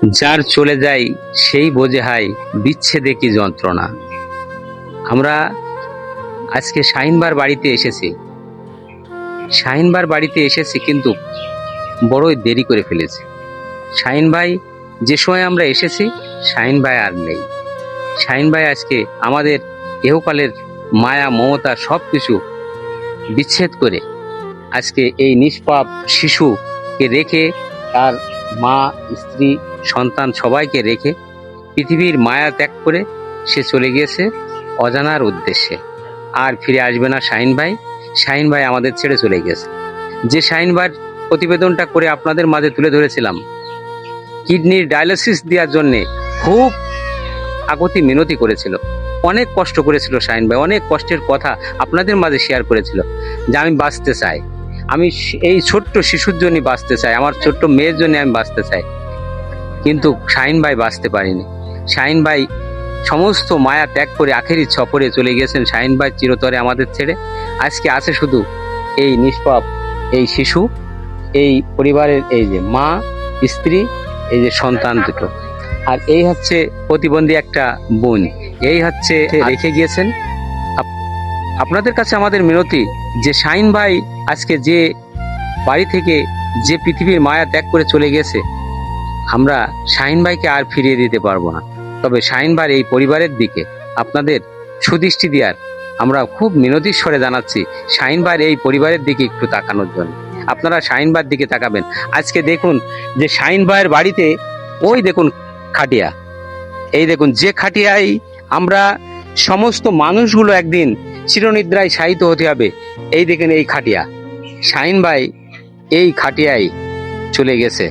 যার চলে যায় সেই বোঝে হায় বিচ্ছেদে কি যন্ত্রণা। আমরা আজকে শাহিনবার বাড়িতে এসেছি। শাহিনবার বাড়িতে এসেছি কিন্তু বড়ই দেরি করে ফেলেছি। শাহিন ভাই যে সময় আমরা এসেছি শাহিন ভাই আর নেই। শাহিন ভাই আজকে আমাদের ইহকালের মায়া মমতা সব কিছু বিচ্ছেদ করে আজকে এই নিষ্পাপ শিশুকে রেখে, তার মা স্ত্রী সন্তান সবাইকে রেখে পৃথিবীর মায়া ত্যাগ করে সে চলে গিয়েছে অজানার উদ্দেশ্যে। আর ফিরে আসবে না শাহিন ভাই। শাহিন ভাই আমাদের ছেড়ে চলে গেছে। যে শাহিন ভাইয়ের প্রতিবেদনটা করে আপনাদের মাঝে তুলে ধরেছিলাম, কিডনির ডায়ালিসিস দেওয়ার জন্যে খুব আকুতি মিনতি করেছিল, অনেক কষ্ট করেছিল শাহিন ভাই, অনেক কষ্টের কথা আপনাদের মাঝে শেয়ার করেছিল যে আমি বাঁচতে চাই, আমি এই ছোট্ট শিশুর জন্য বাঁচতে চাই, আমার ছোট্ট মেয়ের জন্য আমি বাঁচতে চাই। কিন্তু শাহিন ভাই বাঁচতে পারেনি। শাহিন ভাই সমস্ত মায়া ত্যাগ করে আখেরি সফরে চলে গেছেন। শাহিন ভাই চিরতরে আমাদের ছেড়ে আজকে আছে শুধু এই নিষ্পাপ এই শিশু, এই পরিবারের এই যে মা স্ত্রী, এই যে সন্তান দুটো, আর এই হচ্ছে প্রতিবন্ধী একটা বোন, এই হচ্ছে রেখে গিয়েছেন। আপনাদের কাছে আমাদের মিনতি যে শাহিন ভাই আজকে যে বাড়ি থেকে যে পৃথিবীর মায়া ত্যাগ করে চলে গেছে, আমরা শাহিন ভাইকে আর ফিরিয়ে দিতে পারবো না। তবে শাহিন ভাইয়ের এই পরিবারের দিকে আপনাদের সুদৃষ্টি দেওয়ার আমরা খুব মিনতির স্বরে জানাচ্ছি, শাহিন ভাইয়ের এই পরিবারের দিকে একটু তাকানোর জন্য। আপনারা শাহিন ভাইয়ের দিকে তাকাবেন। আজকে দেখুন যে শাহিন ভাইয়ের বাড়িতে ওই দেখুন খাটিয়া, এই দেখুন যে খাটিয়ায় আমরা সমস্ত মানুষগুলো একদিন চিরনিদ্রায় শায়িত হতে হবে, এই দেখেন এই খাটিয়া। শাহিন ভাই এই খাটিয়ায় চলে গেছে।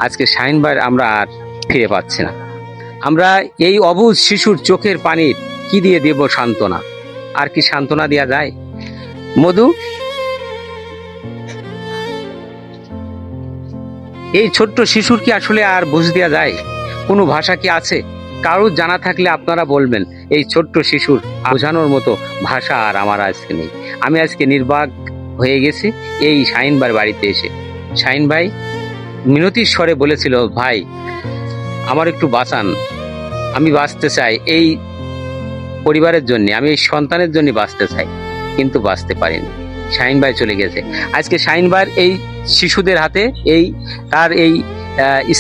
আজকে শাহিন ভাই আমরা আর ফিরে পাচ্ছি না। আমরা এই অবুঝ শিশুর চোখের পানির কি দিয়ে দেব সান্ত্বনা? আর কি সান্ত্বনা দেওয়া যায়? মধু, এই ছোট্ট শিশুর কি আসলে আর বুঝ দেওয়া যায়? কোনো ভাষা কি আছে? কারোর জানা থাকলে আপনারা বলবেন। এই ছোট্ট শিশুর বোঝানোর মতো ভাষা আর আমার আজকে নেই। আমি আজকে নির্বাক হয়ে গেছি এই শাহিন ভাইয়ের বাড়িতে এসে। শাহিন ভাই মিনতির স্বরে বলেছিল, ভাই আমার একটু বাঁচান, আমি বাঁচতে চাই, এই পরিবারের জন্য, আমি এই সন্তানের জন্য বাঁচতে চাই, কিন্তু বাঁচতে পারিনি। শাহিন ভাই চলে গেছে। আজকে শাহিন ভাইয়ের এই শিশুদের হাতে, এই তার এই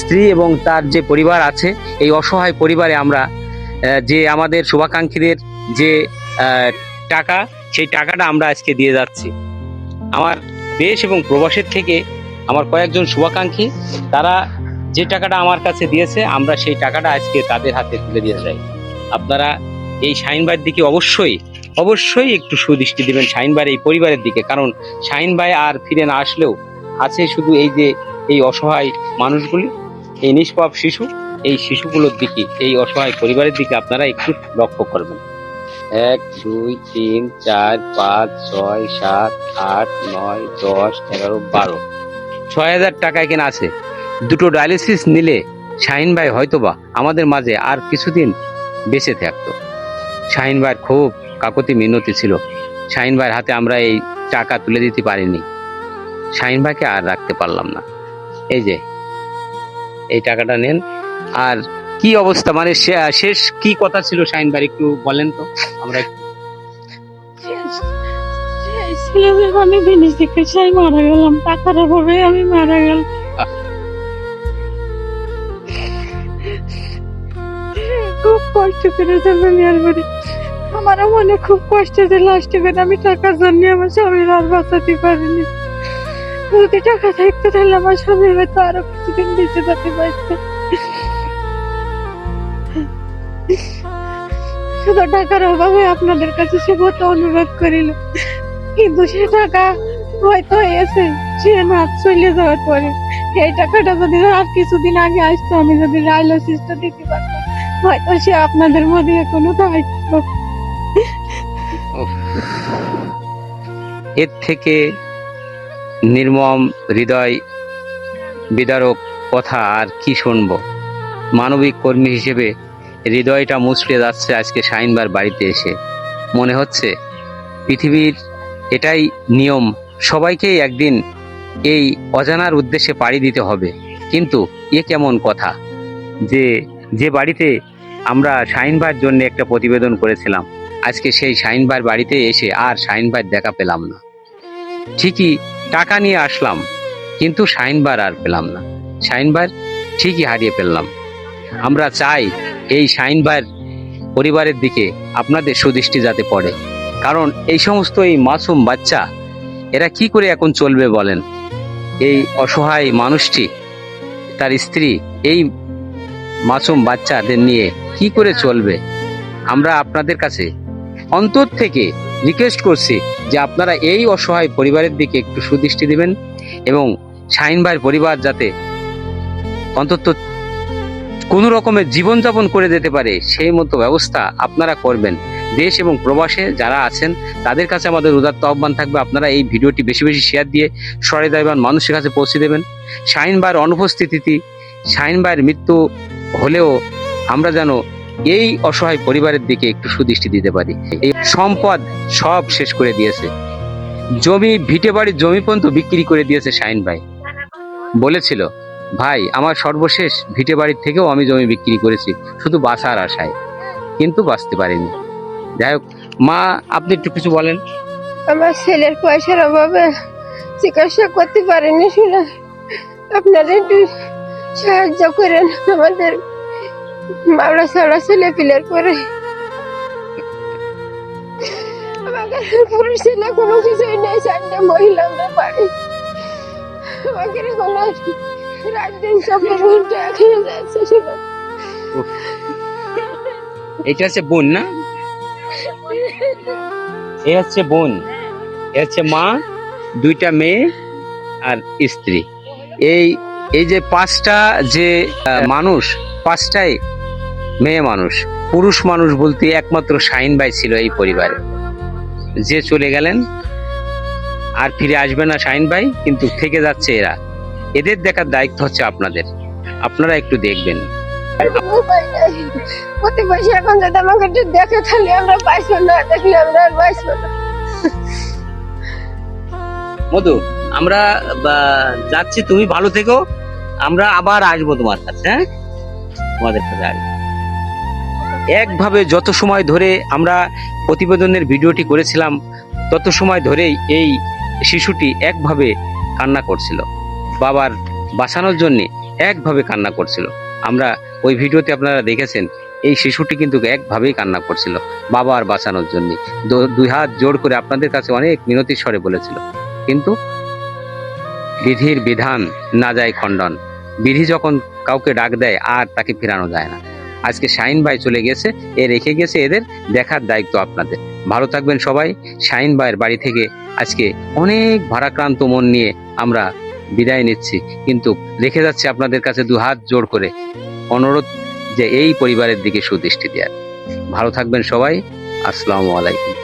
স্ত্রী এবং তার যে পরিবার আছে, এই অসহায় পরিবারে আমরা যে আমাদের শুভাকাঙ্ক্ষীদের যে টাকা, সেই টাকাটা আমরা আজকে দিয়ে যাচ্ছি। আমার দেশ এবং প্রবাসের থেকে আমার কয়েকজন শুভাকাঙ্ক্ষী, তারা যে টাকাটা আমার কাছে দিয়েছে, আমরা সেই টাকাটা আজকে তাদের হাতে তুলে দিয়ে যাই। আপনারা এই শাহিন ভাইয়ের দিকে অবশ্যই অবশ্যই একটু সুদৃষ্টি দিবেন, শাহিন ভাইয়ের এই পরিবারের দিকে। কারণ শাহিন ভাই আর ফিরে না আসলেও আছে শুধু এই যে এই অসহায় মানুষগুলি, এই নিষ্পাপ শিশু, এই শিশুগুলোর দিকে, এই অসহায় পরিবারের দিকে আপনারা একটু লক্ষ্য করবেন। 1 2 3 4 5 6 7 8 9 10 11 12 6,000 টাকা এখানে আছে। দুটো ডায়ালিসিস নিলে শাহিন ভাই হয়তোবা আমাদের মাঝে আর কিছুদিন বেঁচে থাকতো। শাহিন ভাইয়ের খুব কাকুতি মিনতি ছিল। শাহিন ভাইয়ের হাতে আমরা এই টাকা তুলে দিতে পারিনি। শাহিন ভাইকে আর রাখতে পারলাম না। এই যে এই টাকাটা নেন। আর কি অবস্থা, মানে শেষ কি কথা ছিল শাহিন ভাই একটু বলেন তো। আমরা আমি বিনি চিকিৎসায় মারা গেলাম, টাকার অভাবে আমি মারা গেলাম। খুব কষ্ট করে নেওয়ার পরে আমারও মনে খুব কষ্ট যে লাস্টে করে আমি টাকার জন্য আমার স্বামীর আর বাঁচাতে পারিনি। যদি টাকা থাকতো তাহলে আমার স্বামী হয়তো আরো কিছুদিন বেঁচে যেতে পারত। শুধু টাকার অভাবে আপনাদের কাছে সে কত অনুরোধ করিল, কিন্তু সে টাকা হয়তো এসে সে না চলে যাওয়ার পরে এই টাকাটা যদি আর কিছুদিন আগে আসতো, আমি যদি ডায়ালিসিসটা দিতে পারতাম, হয়তো সে আপনাদের মধ্যে এখনো থাকতো। এর থেকে নির্মম হৃদয় বিদারক কথা আর কি শুনবো। মানবিক কর্মী হিসেবে হৃদয়টা মুচড়ে যাচ্ছে আজকে শাহিন ভাইয়ের বাড়িতে এসে। মনে হচ্ছে পৃথিবীর এটাই নিয়ম, সবাইকেই একদিন এই অজানার উদ্দেশ্যে পাড়ি দিতে হবে। কিন্তু এ কেমন কথা? যে যে বাড়িতে আমরা শাহিন ভাইয়ের জন্য একটা প্রতিবেদন করেছিলাম, আজকে সেই শাহিন ভাইয়ের বাড়িতে এসে আর শাহিন ভাইয়ের দেখা পেলাম না। ঠিকই টাকা নিয়ে আসলাম, কিন্তু শাহিন ভাইয়ের আর পেলাম না। শাহিন ভাইয়ের ঠিকই হারিয়ে ফেললাম। আমরা চাই এই শাহিন ভাইয়ের পরিবারের দিকে আপনাদের সুদৃষ্টি যাতে পড়ে, কারণ এই সমস্ত এই মাসুম বাচ্চা এরা কি করে এখন চলবে বলেন? এই অসহায় মানুষটি, তার স্ত্রী এই মাসুম বাচ্চাদের নিয়ে কি করে চলবে? আমরা আপনাদের কাছে অন্তর থেকে রিকোয়েস্ট করছি যে আপনারা এই অসহায় পরিবারের দিকে একটু সুদৃষ্টি দিবেন এবং শাহিন ভাইয়ের পরিবার যাতে অন্তত কোনো রকমের জীবনযাপন করে যেতে পারে সেই মতো ব্যবস্থা আপনারা করবেন। দেশ এবং প্রবাসে যারা আছেন তাদের কাছে আমাদের উদাত্ত আহ্বান থাকবে, আপনারা এই ভিডিওটি বেশি বেশি শেয়ার দিয়ে সহৃদয়বান মানুষের কাছে পৌঁছে দেবেন। শাহিন ভাইয়ের অনুপস্থিতি, শাহিন ভাইয়ের মৃত্যু হলেও আমরা যেন এই অসহায় পরিবারের দিকে একটু সুদৃষ্টি দিতে পারি। এই সম্পদ সব শেষ করে দিয়েছে, জমি ভিটে বাড়ির জমি পর্যন্ত বিক্রি করে দিয়েছে শাহিন ভাই। বলেছিল, ভাই আমার সর্বশেষ ভিটে বাড়ির থেকেও আমি জমি বিক্রি করেছি শুধু বাঁচার আশায়, কিন্তু বাঁচতে পারিনি। যাই হোক মা, আপনি একটু কিছু বলেন। আমার ছেলের পয়সার অভাবে চিকিৎসা করতে পারেনি শুনে আপনারা একটু সাহায্য করেন আমাদের মাওলা ছাড়া ছেলে পিলের করে। আমাদের পুরুষ ছেলে কোনো কিছুই নেই, চারটে মহিলা আমরা পারি। আমাদের কোনো রাত দিন সবের উল্টে খেয়ে যাচ্ছে শুনে। এটা হচ্ছে বোন না? এ হচ্ছে বোন, এ হচ্ছে মা, দুইটা মেয়ে আর স্ত্রী। এই এই যে পাঁচটা যে মানুষ, পাঁচটাই মেয়ে মানুষ। পুরুষ মানুষ বলতে একমাত্র শাহিন ভাই ছিল এই পরিবারে, যে চলে গেলেন আর ফিরে আসবে না শাহিন ভাই, কিন্তু থেকে যাচ্ছে এরা। এদের দেখার দায়িত্ব হচ্ছে আপনাদের, আপনারা একটু দেখবেন। প্রতিবেশী এখন যদি আমাকে একটু দেখে তাহলে আমরা বাঁচবো না, দেখলে আমরা আর বাঁচবো না। মধু, আমরা যাচ্ছি, তুমি ভালো থেকো, আমরা আবার আসবো তোমার কাছে। হ্যাঁ, তোমাদের কাছে আসবো। একভাবে যত সময় ধরে আমরা প্রতিবেদনের ভিডিওটি করেছিলাম তত সময় ধরেই এই শিশুটি একভাবে কান্না করছিল, বাবার বাঁচানোর জন্য একভাবে কান্না করছিল। আমরা ওই ভিডিওতে আপনারা দেখেছেন, এই শিশুটি কিন্তু একভাবেই কান্না করছিল বাবার বাঁচানোর জন্য। দুই হাত জোড় করে আপনাদের কাছে অনেক মিনতির স্বরে বলেছিল, কিন্তু বিধির বিধান না যায় খণ্ডন। বিধি যখন কাউকে ডাক দেয় আর তাকে ফেরানো যায় না। আজকে শাহিন ভাই চলে গেছে, এ রেখে গেছে, এদের দেখার দায়িত্ব আপনাদের। ভালো থাকবেন সবাই। শাহিন ভাইয়ের বাড়ি থেকে আজকে অনেক ভারাক্রান্ত মন নিয়ে আমরা বিদায় নিচ্ছি, কিন্তু রেখে যাচ্ছে আপনাদের কাছে দু হাত জোড় করে অনুরোধ যে এই পরিবারের দিকে সুদৃষ্টি দেওয়ার। ভালো থাকবেন সবাই। আসসালামু আলাইকুম।